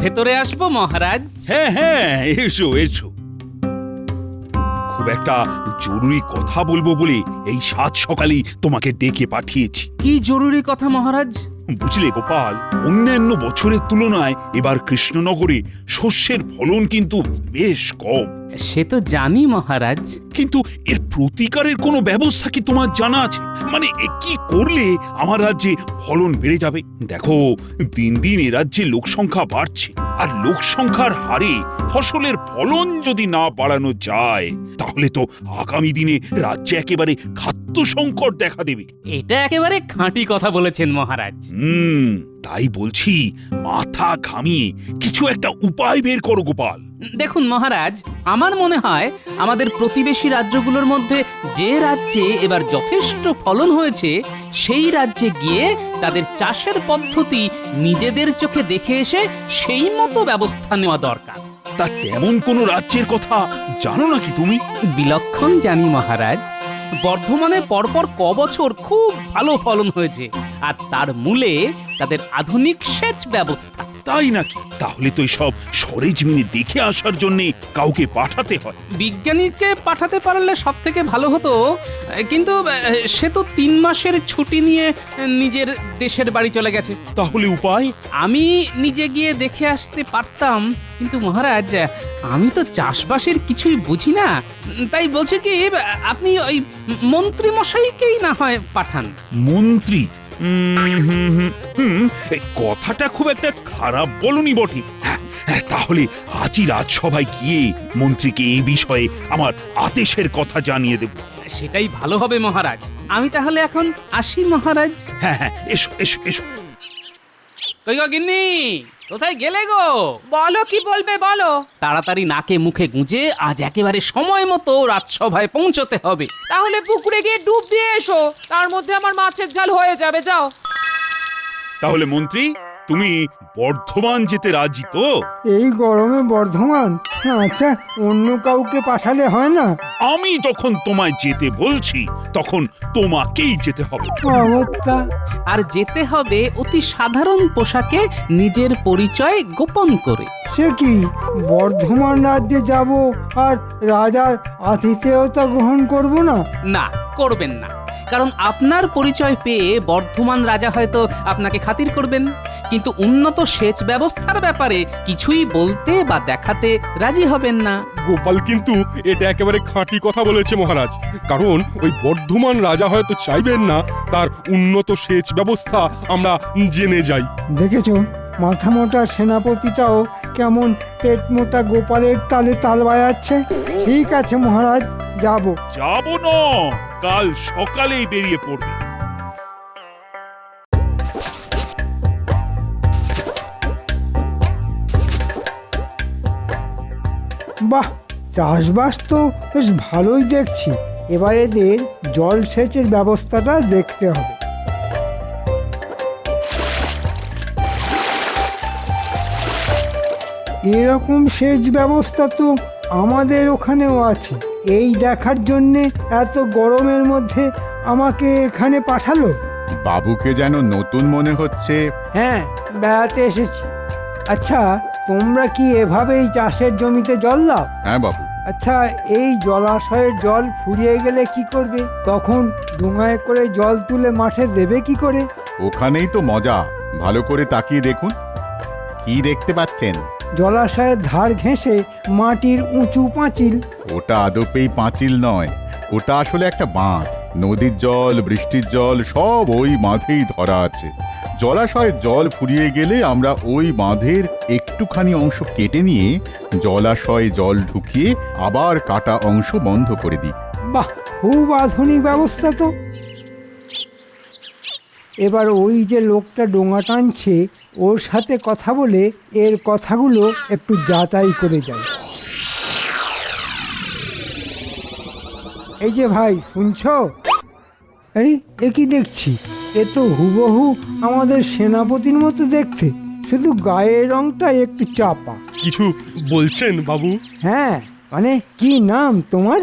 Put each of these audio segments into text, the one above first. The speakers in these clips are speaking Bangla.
ভেতরে আসবো মহারাজ? হ্যাঁ হ্যাঁ, এসো এসো। খুব একটা জরুরি কথা বলবো বলে এই সাত সকালেই তোমাকে ডেকে পাঠিয়েছি। কি জরুরি কথা মহারাজ? বুঝলে গোপাল, অন্যান্য বছরের তুলনায় এবার কৃষ্ণনগরে শস্যের ফলন কিন্তু বেশ কম। সে তো জানি মহারাজ। কিন্তু এর প্রতিকারের কোনো ব্যবস্থা কি তোমার জানা আছে? মানে কি করলে আমার রাজ্যে ফলন বেড়ে যাবে? দেখো, দিন দিন এ রাজ্যে লোক সংখ্যা বাড়ছে, আর লোক সংখ্যার হারে ফসলের ফলন যদি না বাড়ানো যায় তাহলে তো আগামী দিনে রাজ্যে একেবারে খাদ্য সংকট দেখা দেবে। এটা একেবারে খাঁটি কথা বলেছেন মহারাজ। তাই বলছি, মাথা ঘামিয়ে কিছু একটা উপায় বের করো গোপাল। দেখুন মহারাজ, আমার মনে হয় আমাদের প্রতিবেশী রাজ্যগুলোর মধ্যে যে রাজ্যে এবার যথেষ্ট ফলন হয়েছে সেই রাজ্যে গিয়ে তাদের চাষের পদ্ধতি নিজেদের চোখে দেখে এসে সেই মতো ব্যবস্থা নেওয়া দরকার। তা তেমন কোনো রাজ্যের কথা জানো নাকি তুমি? বিলক্ষণ জানি মহারাজ। বর্ধমানে পরপর কবছর খুব ভালো ফলন হয়েছে, আর তার মূলে তাদের আধুনিক সেচ ব্যবস্থা। তাই নাকি? তাহলে তো সব সরেজমিনে দেখে আসার জন্য কাউকে পাঠাতে হয়। বিজ্ঞানীকে পাঠাতে পারলে সব থেকে ভালো হতো, কিন্তু সে তো 3 মাসের ছুটি নিয়ে নিজের দেশের বাড়ি চলে গেছে। তাহলে উপায়? আমি নিজে গিয়ে দেখে আসতে পারতাম, কিন্তু মহারাজ আমি তো চাষবাসের কিছুই বুঝি না। তাই বলছি কি, আপনি ওই মন্ত্রী মশাইকেই না হয় পাঠান। মন্ত্রী? এই কথাটা খুব একটা খারাপ বলনি বটে। হ্যাঁ, তাহলে আজই রাজসভায় গিয়ে মন্ত্রীকে এই বিষয়ে আমার আদেশের কথা জানিয়ে দেব। সেটাই ভালো হবে মহারাজ। আমি তাহলে এখন আসি মহারাজ। হ্যাঁ হ্যাঁ, এসো এসো এসো। কই গো গিন্নি, কোথায় গেলে গো? বলো, কি বলবে বলো। তাড়াতাড়ি নাকে মুখে গুঁজে আজ একেবারে সময় মতো রাজসভায় পৌঁছতে হবে। তাহলে পুকুরে গিয়ে ডুব দিয়ে এসো, তার মধ্যে আমার মাছের ঝাল হয়ে যাবে। যাও। তাহলে মন্ত্রী, তুমি বর্ধমান যেতে রাজি তো? এই গরমে বর্ধমান? আচ্ছা, অন্য কাউকে পাঠালে হয় না? আমি যখন তোমায় যেতে বলছি তখন তোমাকেই যেতে হবে। অবস্থা। আর যেতে হবে অতি সাধারণ পোশাকে, নিজের পরিচয় গোপন করে। সে কি, বর্ধমান রাজ্যে যাব আর রাজার আতিথেয়তা গ্রহণ করব না? না, করবেন না। কারণ আপনার পরিচয় পেয়ে বর্ধমান রাজা হয়তো আপনাকে খাতির করবেন, কিন্তু উন্নত সেচ ব্যবস্থার ব্যাপারে কিছুই বলতে বা দেখাতে রাজি হবেন না। গোপাল কিন্তু এটা একেবারে খাঁটি কথা বলেছে মহারাজ। কারণ ওই বর্ধমান রাজা হয়তো চাইবেন না তার উন্নত সেচ ব্যবস্থা আমরা জেনে যাই। দেখেছো, মাথা মোটা সেনাপতিটাও কেমন পেট মোটা গোপালের তালে তাল বাজাচ্ছে। ঠিক আছে মহারাজ, যাব। যাবো না, কাল সকালেই বেরিয়ে পড়বে। বাহ, চাষবাস তো বেশ ভালোই দেখছি। এবার এদের জলসেচের ব্যবস্থাটা দেখতে হবে। এরকম সেচ ব্যবস্থা তো আমাদের ওখানেও আছে। এই দেখার জন্যে এত গরমের মধ্যে আমাকে এখানে পাঠালো? বাবুকে যেন নতুন মনে হচ্ছে। হ্যাঁ, বেড়াতে এসেছি। আচ্ছা, তোমরা কি এভাবেই চাষের জমিতে জল দাও? হ্যাঁ বাবু। আচ্ছা, এই জলাশয়ের জল ফুরিয়ে গেলে কি করবে? তখন ডোঙায় করে জল তুলে মাঠে দেবে কি করে? ওখানেই তো মজা। ভালো করে তাকিয়ে দেখুন। কি দেখতে পাচ্ছেন? জলাশয়ের ধার ঘেঁষে মাটির উঁচু পাঁচিল। ওটা আদপেই পাঁচিল নয়, ওটা আসলে একটা বাঁধ। নদীর জল, বৃষ্টির জল সব ওই বাঁধেই ধরা আছে। জলাশয়ের জল ফুরিয়ে গেলে আমরা ওই বাঁধের একটুখানি অংশ কেটে নিয়ে জলাশয়ে জল ঢুকিয়ে আবার কাটা অংশ বন্ধ করে দিই। বাহ, খুব আধুনিক ব্যবস্থা তো। এবার ওই যে লোকটা ডোঙা টানছে ওর সাথে কথা বলে এর কথাগুলো একটু যাচাই করে যাই। এই যে ভাই, শুনছো? এই, এ কি দেখছি? এ তো হুবহু আমাদের সেনাপতির মতো দেখতে, শুধু গায়ের রংটা একটু চাপা। কিছু বলছেন বাবু? হ্যাঁ, মানে কি নাম তোমার?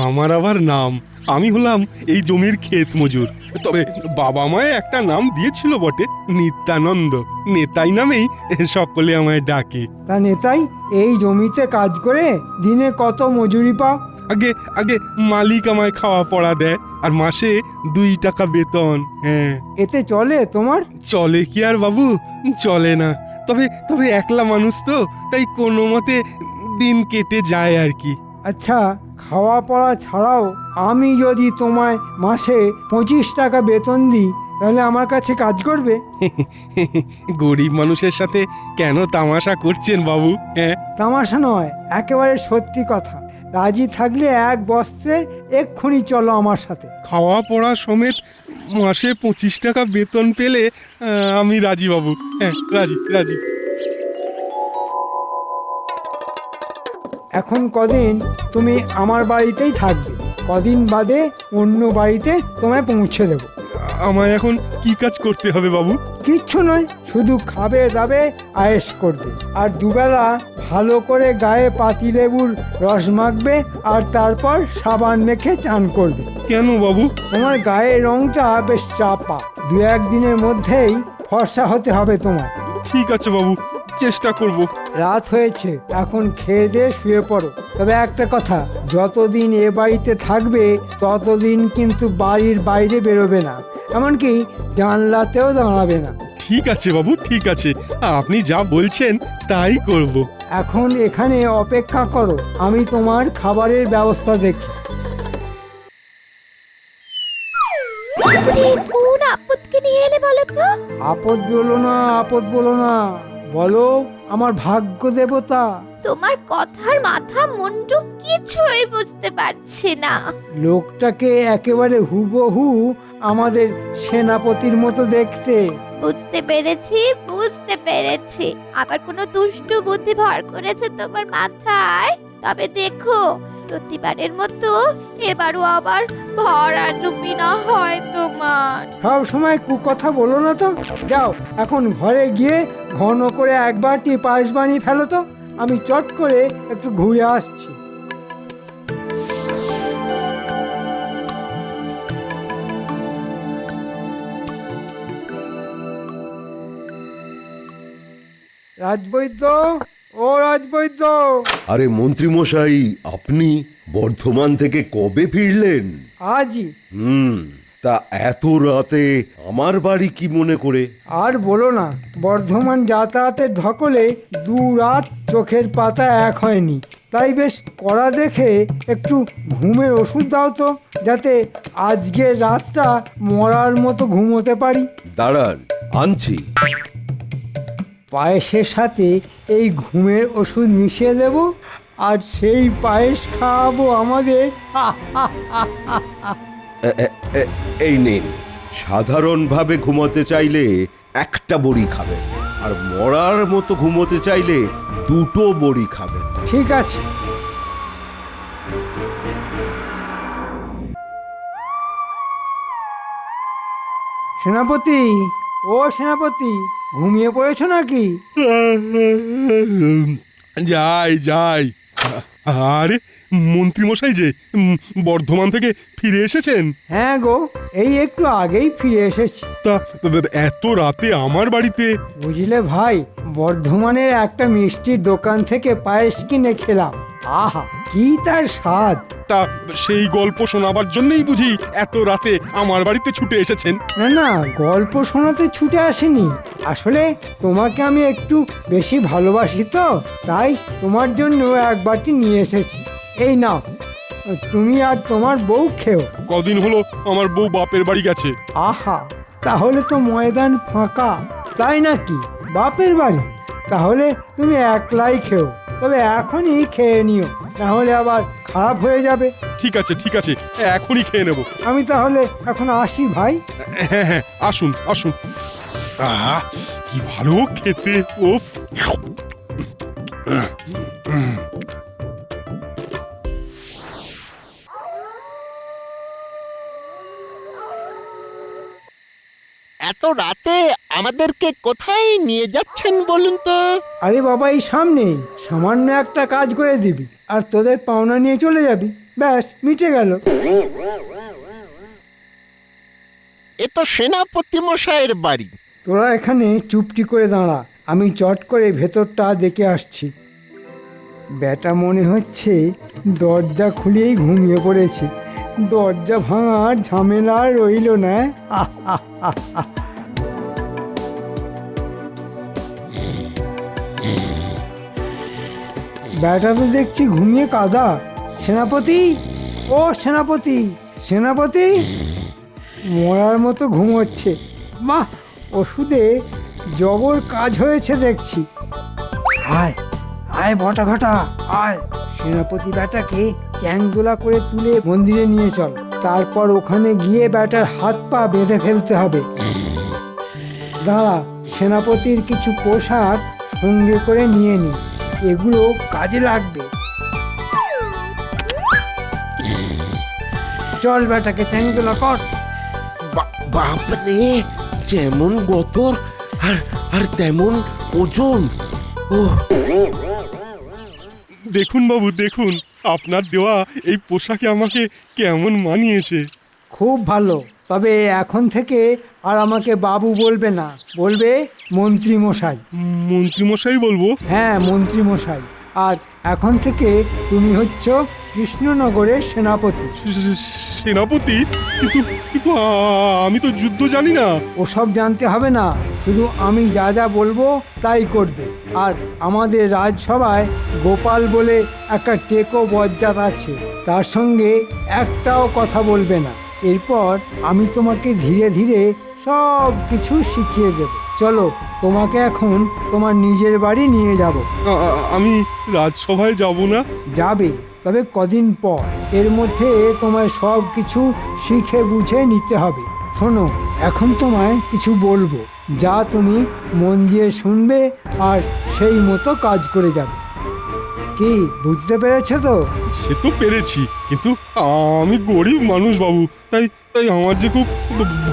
আমার আবার নাম আমি হলাম এই জমির ক্ষেত মজুর। তবে বাবা মায়ে একটা নাম দিয়েছিল বটে, নিত্যানন্দ। নেতাই নামেই সকলে আমায় ডাকে। তা নেতাই, এই জমিতে কাজ করে দিনে কত মজুরি পাও? আগে আগে মালিক আমায় খাওয়া পড়া দেয়, আর মাসে 2 টাকা বেতন। হ্যাঁ, এতে চলে তোমার? চলে কি আর বাবু, চলে না। তবে তবে একলা মানুষ তো, তাই কোনো মতে দিন কেটে যায় আর কি। আচ্ছা, খাওয়া পড়া ছাড়াও আমি যদি তোমায় মাসে 25 টাকা বেতন দিই, তাহলে আমার কাছে কাজ করবে? গরিব মানুষের সাথে কেন তামাশা করছেন বাবু? হ্যাঁ, তামাশা নয়, একেবারে সত্যি কথা। রাজি থাকলে এক বস্ত্রে এক্ষুনি চলো আমার সাথে। খাওয়া পড়া সমেত মাসে 25 টাকা বেতন পেলে আমি রাজি বাবু। হ্যাঁ, রাজি রাজি। এখন কদিন তুমি আমার বাড়িতেই থাকবে, কদিন বাদে অন্য বাড়িতে তোমায় পৌঁছে দেবো। আমায় এখন কি কাজ করতে হবে বাবু? কিচ্ছু নয়, শুধু খাবে দাবে আয়েশ করবে, আর দুবেলা ভালো করে গায়ে পাতিলেবুর রস মাখবে, আর তারপর সাবান মেখে চান করবে। কেন বাবু? তোমার গায়ের রংটা বেশ চাপা, 2-1 দিনের মধ্যেই ফর্সা হতে হবে তোমার। ঠিক আছে বাবু, চেষ্টা করব। রাত হয়েছে, এখন খেয়ে দিয়ে শুয়ে পড়ো। তবে একটা কথা, যতদিন এ বাড়িতে থাকবে ততদিন কিন্তু বাড়ির বাইরে বেরোবে না, এমনকি জানলাতেও দাঁড়াবে না। ঠিক আছে বাবু, ঠিক আছে, আপনি যা বলছেন তাই করব। এখন এখানে অপেক্ষা করো, আমি তোমার খাবারের ব্যবস্থা দেখি। কোন আপদকে নিয়ে এলে বলো তো? আপদ বলো না, আপদ বলো না, বলো আমার ভাগ্য দেবতা। তোমার কথার মাথা মুন্ডু কিছুই বুঝতে পারছি না। লোকটাকে একেবারে হুবহু আমাদের সেনাপতির মতো দেখতে। বুঝতে পেরেছি, বুঝতে পেরেছি। আবার কোনো দুষ্টু বুদ্ধি ভর করেছে তোমার মাথায়। তবে দেখো, প্রতিবারের মতো এবারও আবার ভরা ডুবি না হয় তোমার। সব সময় কুকথা বলো না তো। যাও, এখন ঘরে গিয়ে ঘন করে এক বাটি পায়েস বানিয়ে ফেলো তো, আমি চট করে একটু ঘুরে আসছি। রাজবৈদ্য, ও রাজবৈদ্য। আরে মন্ত্রী মশাই, আপনি বর্ধমান থেকে কবে ফিরলেন? আজই। তা এত রাতে আমার বাড়ি কি মনে করে? আর বলো না, বর্ধমান যাতায়াতের ধকলে 2 রাত চোখের পাতা এক হয়নি, তাই বেশ কড়া দেখে একটু ঘুমের ওষুধ দাও তো, যাতে আজকের রাতটা মরার মতো ঘুমোতে পারি। দাঁড়ান, আনছি। পায়েসের সাথে এই ঘুমের ওষুধ মিশিয়ে দেব, আর সেই পায়েস খাওয়াবো আমাদের। এই নিন। সাধারণভাবে ঘুমোতে চাইলে 1টা বড়ি খাবেন, আর মরার মতো ঘুমোতে চাইলে 2টো বড়ি খাবেন। ঠিক আছে। সেনাপতি, ও সেনাপতি, ঘুমিয়ে পড়েছো নাকি? যাই যাই। আরে মন্ত্রী মশাই যে বর্ধমান থেকে ফিরে এসেছেন? হ্যাঁ গো, এই একটু আগেই ফিরে এসেছি। তা এত রাতে আমার বাড়িতে? বুঝলে ভাই, বর্ধমানের একটা মিষ্টির দোকান থেকে পায়েস কিনে খেলাম। আহা, কি তার স্বাদ! তা সেই গল্প শোনাবার জন্যই বুঝি এত রাতে আমার বাড়িতে ছুটে এসেছেন? না না, গল্প শোনাতে ছুটে আসেনি, আসলে তোমাকে আমি একটু বেশি ভালোবাসি তো, তাই তোমার জন্য এক বাটি নিয়ে এসেছি। এই নাও, তুমি আর তোমার বউ খেও। কদিন হলো আমার বউ বাপের বাড়ি গেছে। আহা, তাহলে তো ময়দান ফাঁকা। তাই নাকি? বাপের বাড়ি? তাহলে তুমি একলাই খেও, তবে এখনই খেয়ে নিও, তাহলে আবার খারাপ হয়ে যাবে। ঠিক আছে ঠিক আছে, এখনই খেয়ে নেব। আমি তাহলে এখন আসি ভাই। হ্যাঁ হ্যাঁ, আসুন আসুন। আহ, কি ভালো খেতে! ওফ! এত রাতে আমাদেরকে কোথায় নিয়ে যাচ্ছেন বলুন তো? আরে বাবা, এই সামনেই সামান্য একটা কাজ করে দিবি, আর তোদের পাওনা নিয়ে চলে যাবি, ব্যাস মিটে গেল। এ তো সেনাপতি মশাইয়ের বাড়ি। তোরা এখানে চুপটি করে দাঁড়া, আমি চট করে ভেতরটা দেখে আসছি। ব্যাটা মনে হচ্ছে দরজা খুলেই ঘুমিয়ে পড়েছে। দরজা ভাঙার ঝামেলা আর রইল না। আহ, আহ, আহ, আহ। ব্যাটা তো দেখছি ঘুমিয়ে কাদা। সেনাপতি, ও সেনাপতি, সেনাপতি মরার মতো ঘুমোচ্ছে। বাহ, ওষুধে জবর কাজ হয়েছে দেখছি। আয় আয় বটা ঘটা আয়, সেনাপতি ব্যাটাকে চ্যাংদোলা করে তুলে মন্দিরে নিয়ে চল। তারপর ওখানে গিয়ে ব্যাটার হাত পা বেঁধে ফেলতে হবে। দাঁড়া, সেনাপতির কিছু পোশাক সঙ্গে করে নিয়ে নি, এগুলো কাজে লাগবে। চল ব্যাটাকে চ্যাংদোলা কর। বাপরে, যেমন গতর আর আর তেমন ওজন। ও দেখুন বাবু, দেখুন আপনার দেওয়া এই পোশাকে আমাকে কেমন মানিয়েছে। খুব ভালো, তবে এখন থেকে আর আমাকে বাবু বলবে না, বলবে মন্ত্রী মশাই। মন্ত্রীমশাই বলবো? হ্যাঁ, মন্ত্রী মশাই। আর এখন থেকে তুমি হচ্ছ কৃষ্ণনগরের সেনাপতি। সেনাপতি? কিন্তু কিন্তু আমি তো যুদ্ধ জানি না। ওসব জানতে হবে না, শুধু আমি যা যা বলবো তাই করবে। আর আমাদের রাজসভায় গোপাল বলে একটা টেকো বজ্জাত আছে, তার সঙ্গে একটাও কথা বলবে না। এরপর আমি তোমাকে ধীরে ধীরে সব কিছু শিখিয়ে দেব। চলো, তোমাকে এখন তোমার নিজের বাড়ি নিয়ে যাব। আমি রাজসভায় যাব না? যাবে, তবে কদিন পর। এর মধ্যে তোমায় সব কিছু শিখে বুঝে নিতে হবে। শোনো, এখন তোমায় কিছু বলবো, যা তুমি মন দিয়ে শুনবে আর সেই মতো কাজ করে যাবে। কি বুঝতে পেরেছো তো? সে তো পেরেছি, কিন্তু আমি গরিব মানুষ বাবু, তাই তাই আমার যে খুব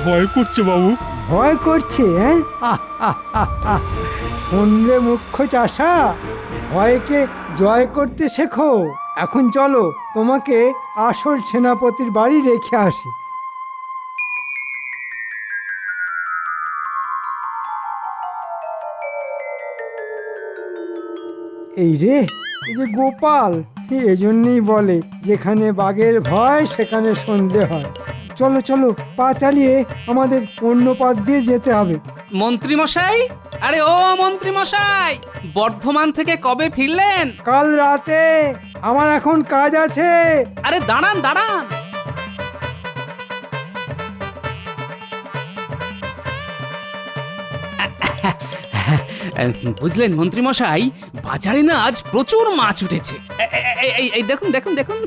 ভয় করছে বাবু। ভয় করছে? হ্যাঁ, শুনলে মুখ্য চাষা, ভয়কে জয় করতে শেখো। এখন চলো, তোমাকে আসল সেনাপতির বাড়ি রেখে আসি। এই রে, এই যে গোপাল, এজন্যই বলে যেখানে বাঘের ভয় সেখানে সন্ধে হয়। চলো চলো, পা চালিয়ে আমাদের অন্য পথ দিয়ে যেতে হবে। মন্ত্রী মশাই, আরে ও মন্ত্রী মশাই, বর্ধমান থেকে কবে ফিরলেন? কাল রাতে। আমার এখন কাজ আছে। আরে দাঁড়ান দাঁড়ান, বুঝলেন মন্ত্রী মশাই, বাজারে না আজ প্রচুর মাছ উঠেছে। এই দেখুন দেখুন দেখুন,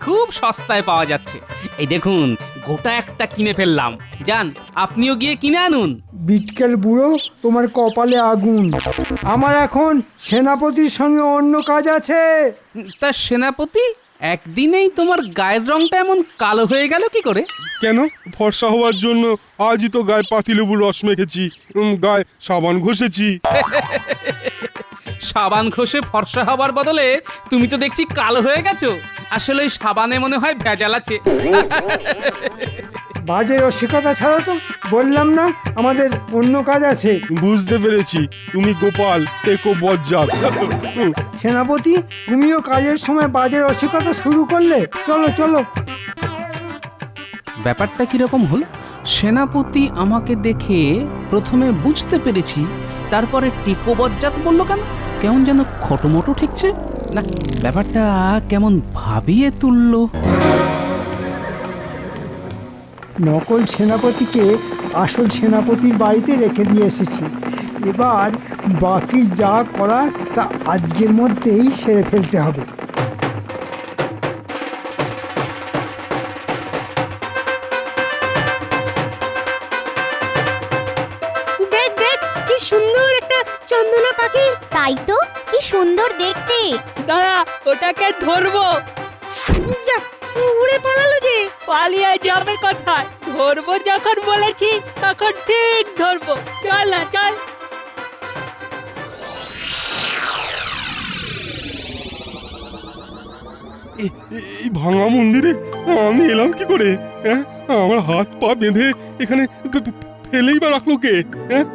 খুব সস্তায় পাওয়া যাচ্ছে। এই দেখুন, গোটা একটা কিনে ফেললাম। যান, আপনিও গিয়ে কিনে আনুন। বিটকেল বুড়ো, তোমার কপালে আগুন। আমার এখন সেনাপতির সঙ্গে অন্য কাজ আছে। তা সেনাপতি, একদিনেই তোমার গায়ের রংটা এমন কালো হয়ে গেল কি করে? কেন, ফর্সা হওয়ার জন্য আজই তো গায়ে পাতিলেবুর রস মেখেছি, গায়ে সাবান ঘষেছি। সাবান ঘষে ফর্সা হবার বদলে তুমি তো দেখছি কালো হয়ে গেছো। আসলে ওই সাবানে মনে হয় ভেজাল আছে। বাজে রসিকতা ছাড়ো তো, বললাম না আমাদের অন্য কাজ আছে। বুঝতে পেরেছি, তুমি গোপাল টেকো বজ্জাত। সেনাপতি, তুমিও কাজের সময় বাজে রসিকতা শুরু করলে। চলো চলো। ব্যাপারটা কিরকম হল? সেনাপতি আমাকে দেখে প্রথমে বুঝতে পেরেছি, তারপরে টেকো বজ্জাত বললো কেন? কেমন যেন খটোমটো ঠেকছে না, ব্যাপারটা কেমন ভাবিয়ে তুললো। নকল সেনাপতিকে আসল সেনাপতির বাড়িতে রেখে দিয়ে এসেছি। এবার বাকি যা করার তা আজকের মধ্যেই সেরে ফেলতে হবে। দেখ দেখ, কি সুন্দর একটা চন্দনা পাখি। তাই তো, কি সুন্দর দেখতে। দাঁড়া, ওটাকে ধরবো। যা, উড়ে পালালো যে। পালিয়ে যাবে কোথায়? ধরবো যখন বলেছি তখন ঠিক ধরবো। চল না, চল। এই ভাঙা মন্দিরে আমি এলাম কি করে? হ্যাঁ, আমার হাত পা বেঁধে এখানে ফেলেই বা রাখলো কে? হ্যাঁ,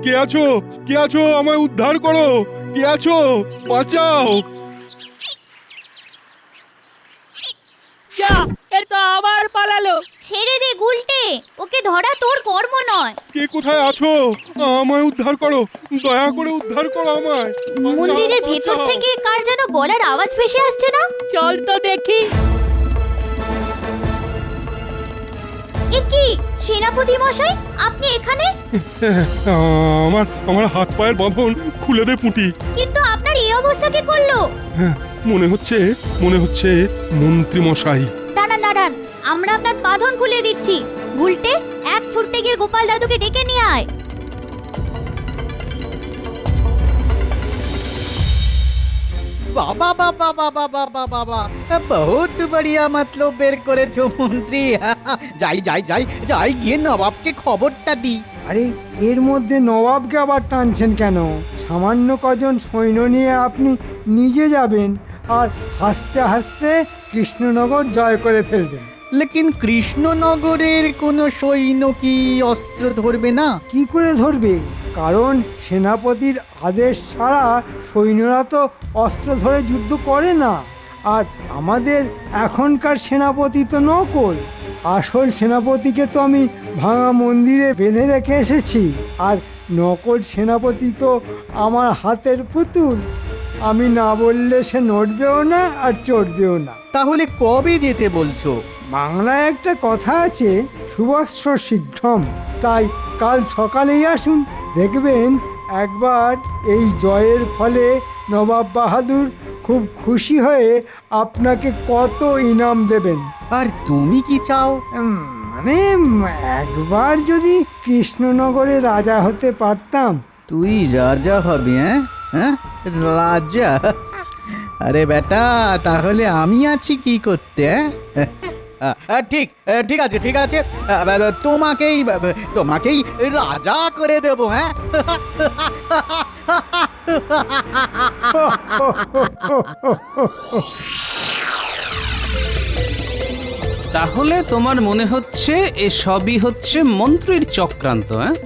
কে আছো? কে আছো? আমায় উদ্ধার করো! কে আছো? বাঁচাও! যা, এ তো আবার পালালো। ছেড়ে দে গুলটে, ওকে ধরা তোর কর্ম নয়। কে কোথায় আছো? আমায় উদ্ধার করো, দয়া করে উদ্ধার করো আমায়। বাঁচাও, মন্দিরের ভেতর বাঁচাও। থেকে কার যেন গলার আওয়াজ ভেসে আসছে না? চল তো দেখি। এ কি সেনাপতি মশাই, আপনি এখানে? আমার হাত পায়ের বাঁধন খুলে দে পুঁটি। কিন্তু আপনার এই অবস্থা কে করলো? মনে হচ্ছে মন্ত্রী মশাই। দাঁড়ান দাঁড়ান, আমরা আপনার বাঁধন খুলে দিচ্ছি। গুলটে, এক ছুটতে গিয়ে গোপাল দাদুকে ডেকে নিয়ে আয়। বাবা বাবা বাবা বাবা বাবা, বহুত বড়িয়া মতলব বের করেছো মন্ত্রী। যাই যাই যাই যাই গিয়ে নবাবকে খবরটা দি। আরে এর মধ্যে নবাবকে আবার টানছেন কেন? সামান্য কজন সৈন্য নিয়ে আপনি নিজে যাবেন আর হাসতে হাসতে কৃষ্ণনগর জয় করে ফেলবেন। লেকিন কৃষ্ণনগরের কোনো সৈন্য কি অস্ত্র ধরবে না? কি করে ধরবে? কারণ সেনাপতির আদেশ ছাড়া সৈন্যরা তো অস্ত্র ধরে যুদ্ধ করে না। আর আমাদের এখনকার সেনাপতি তো নকল। আসল সেনাপতিকে তো আমি ভাঙা মন্দিরে বেঁধে রেখে এসেছি, আর নকল সেনাপতি তো আমার হাতের পুতুল। আমি না বললে সে নড়বেও না আর চড়বেও না। তাহলে কবে যেতে বলছো? বাংলায় একটা কথা আছে, শুভস্য শীঘ্রম। তাই কাল সকালেই আসুন, দেখবেন একবার এই জয়ের ফলে নবাব বাহাদুর খুব খুশি হয়ে আপনাকে কত ইনাম দেবেন। আর তুমি কি চাও? মানে একবার যদি কৃষ্ণনগরে রাজা হতে পারতাম। তুই রাজা হবি? হ্যাঁ, রাজা? আরে বেটা, তাহলে আমি আছি কি করতে? ঠিক ঠিক আছে ঠিক আছে, তোমাকেই রাজা করে দেব। হ্যাঁ, তাহলে তোমার মনে হচ্ছে এসবই হচ্ছে মন্ত্রীর চক্রান্ত? হ্যাঁ,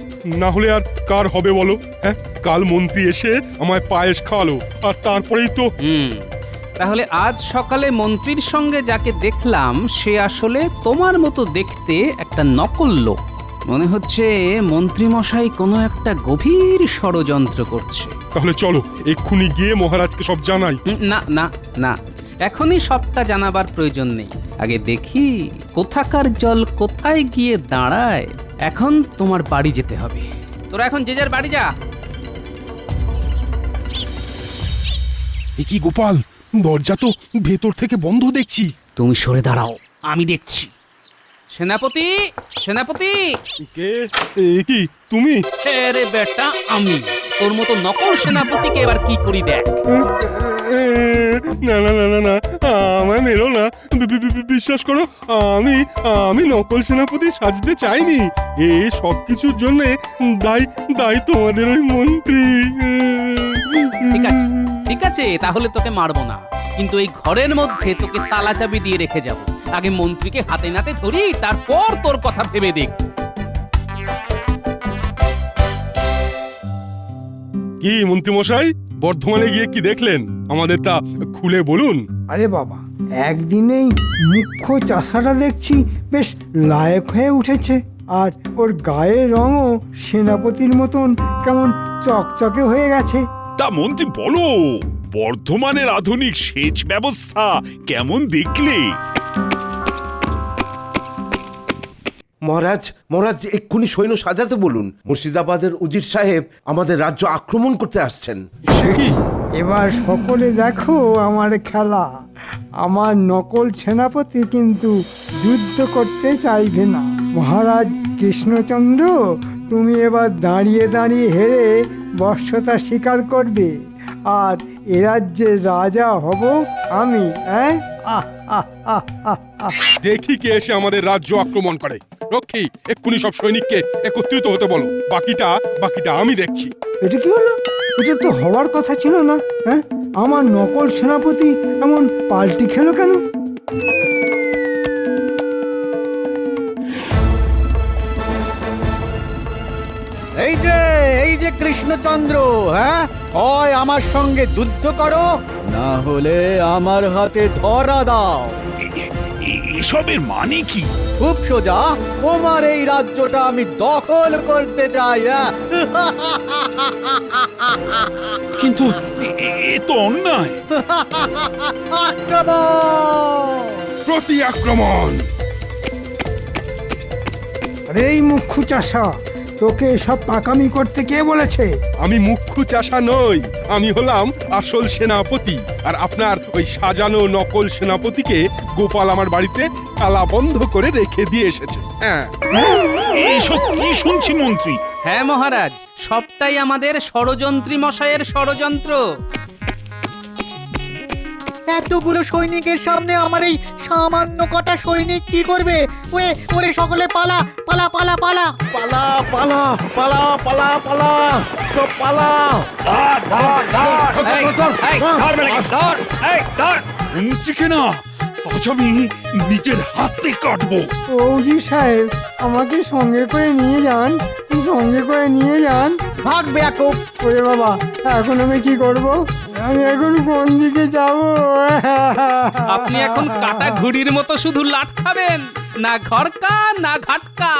না হলে আর কার হবে বলো? হ্যাঁ, কাল মন্ত্রী এসে আমায় পায়েস খাওয়ালো, আর তারপরেই তো তাহলে আজ সকালে মন্ত্রীর সঙ্গে যাকে দেখলাম সে আসলে তোমার মতো দেখতে একটা নকল লোক। মনে হচ্ছে মন্ত্রী মশাই কোনো একটা গভীর ষড়যন্ত্র করছে। তাহলে চলো এক্ষুনি গিয়ে মহারাজকে সব জানাই। না না না, এখনই সবটা জানাবার প্রয়োজন নেই। আগে দেখি কোথাকার জল কোথায় গিয়ে দাঁড়ায়। এখন তোমার বাড়ি যেতে হবে। তোরা এখন যে যার বাড়ি যা। এ কি গোপাল, দরজা তো ভেতর থেকে বন্ধ দেখছি। তুমি সরে দাঁড়াও, আমি দেখছি। সেনাপতি, সেনাপতি! কে? এ কি তুমি? রে বেটা, আমি তোর মতো নকল সেনাপতিকে এবার কি করি দেখ। না না না না না, আমায় মেরো না। বিশ্বাস করো, আমি নকল সেনাপতি সাজতে চাইনি। এ সব কিছুর জন্য দায়ী তোমাদের ওই মন্ত্রী। ঠিক আছে ঠিক আছে, তাহলে তোকে মারবো না, কিন্তু এই ঘরের মধ্যে তোকে তালা চাবি দিয়ে রেখে যাব। আগে মন্ত্রীকে হাতে নাতে ধরি, তারপর তোর কথা ভেবে দেখ। কি মন্ত্রী মশাই, বর্ধমানে গিয়ে কি দেখলেন? আমাদের তা খুলে বলুন। আরে বাবা, একদিনেই মুখ্য চাষাটা দেখছি বেশ লায়ক হয়ে উঠেছে, আর ওর গায়ের রঙও সেনাপতির মতন কেমন চকচকে হয়ে গেছে। তা মন্ত্রী বলো, বর্ধমানের আধুনিক সেচ ব্যবস্থা কেমন দেখলে? মহারাজ এক্ষুনি সৈন্য সাজাতে বলুন। মুর্শিদাবাদের উজির সাহেব আমাদের রাজ্য আক্রমণ করতে আসছেন। এবার সকলে দেখো আমার খেলা। আমার নকল সেনাপতি কিন্তু যুদ্ধ করতে চাইবে না। মহারাজ কৃষ্ণচন্দ্র, তুমি এবার দাঁড়িয়ে দাঁড়িয়ে হেরে বর্ষতা স্বীকার করবে, আর এ রাজ্যের রাজা হব আমি। হ্যাঁ, দেখি কে এসে আমাদের রাজ্য আক্রমণ করে। রক্ষী, এক্ষুনি সব সৈনিককে একত্রিত হতে বলো। বাকিটা আমি দেখছি। এটা কি হলো? এটা তো হওয়ার কথা ছিল না। হ্যাঁ, আমার নকল সেনাপতি এমন পাল্টি খেলো কেন? এই যে কৃষ্ণচন্দ্র, হ্যাঁ, হয় আমার সঙ্গে যুদ্ধ করো, না হলে আমার হাতে ধরা দাও। এসবের মানে কি? খুব সোজা, তোমার এই রাজ্যটা আমি দখল করতে চাই। কিন্তু এ তো অন্যায়। আক্রমণ! প্রতি আক্রমণ! আরে এই মুখ্য চাষা, তোকে এসব পাকামি করতে কে বলেছে? আমি মুখ্য চাষা নই, আমি হলাম আসল সেনাপতি। আর আপনার ওই সাজানো নকল সেনাপতিকে গোপাল আমার বাড়িতে তালা বন্ধ করে রেখে দিয়ে এসেছে। হ্যাঁ, এসব কি শুনছি মন্ত্রী? হ্যাঁ মহারাজ, সবটাই আমাদের ষড়যন্ত্রী মশাইয়ের ষড়যন্ত্র। এতগুলো সৈনিকের সামনে আমার এই সামান্য কটা সৈনিক কি করবে? ওরে সকলে পালা পালা পালা পালা! পালা পালা পালা পালা পালা সব পালা। মন্ত্রীকে না, আজ আমি নিজের হাতে কাটবো। ফৌজি সাহেব, আমাকে সঙ্গে করে নিয়ে যান, সঙ্গে করে নিয়ে যান। ভাগ বেয়াকুব! ওরে বাবা, এখন আমি কি করব? আমি এখন কোন দিকে যাব? আপনি এখন কাটা ঘুড়ির মতো শুধু লাট খাবেন, না ঘরকা না ঘাটকা।